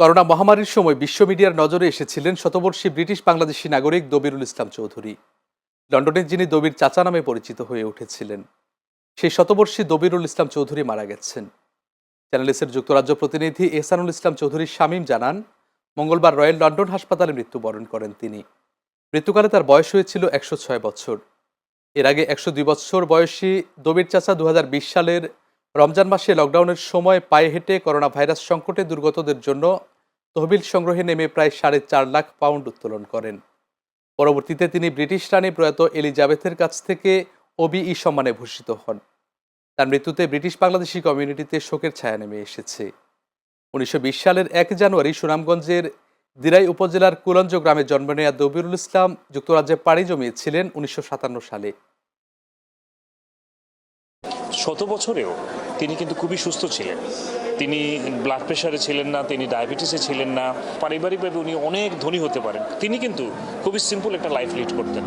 Corona মহামারীর সময় বিশ্ব মিডিয়ার নজরে এসেছিলেন শতবর্ষী ব্রিটিশ বাংলাদেশি নাগরিক দবিরুল ইসলাম চৌধুরী। লন্ডনের যিনি দবির চাচা নামে পরিচিত হয়ে উঠেছিলেন, সেই শতবর্ষী দবিরুল ইসলাম চৌধুরী মারা গেছেন। চ্যানেল এসের যুক্তরাজ্য প্রতিনিধি এহসানুল ইসলাম চৌধুরী শামীম জানান, মঙ্গলবার রয়্যাল লন্ডন হাসপাতালে মৃত্যুবরণ করেন তিনি। মৃত্যুকালে তার বয়স হয়েছিল 106 বছর। এর আগে 102 বছর বয়সী দবির চাচা 2020 সালের রমজান মাসে লকডাউনের সময় পায়ে হেঁটে করোনা ভাইরাস সংকটে দুর্গতদের জন্য তহবিল সংগ্রহে নেমে প্রায় 4.5 লাখ পাউন্ড উত্তোলন করেন। পরবর্তীতে তিনি ব্রিটিশ রানী প্রয়াত এলিজাবেথের কাছ থেকে ওবিই সম্মানে ভূষিত হন। তার মৃত্যুতে ব্রিটিশ বাংলাদেশি কমিউনিটিতে শোকের ছায়া নেমে এসেছে। 1920 সালের 1 জানুয়ারি সুনামগঞ্জের দিরাই উপজেলার কুলঞ্জ গ্রামে জন্ম নেয়া দবিরুল ইসলাম যুক্তরাজ্যে পাড়ি জমিয়েছিলেন 1957 সালে। শত বছরেও তিনি কিন্তু খুবই সুস্থ ছিলেন। তিনি ব্লাড প্রেশারে ছিলেন না, তিনি ডায়াবেটিসে ছিলেন না। পারিবারিকভাবে উনি অনেক ধনী হতে পারেন। তিনি কিন্তু খুবই সিম্পল একটা লাইফ লিড করতেন।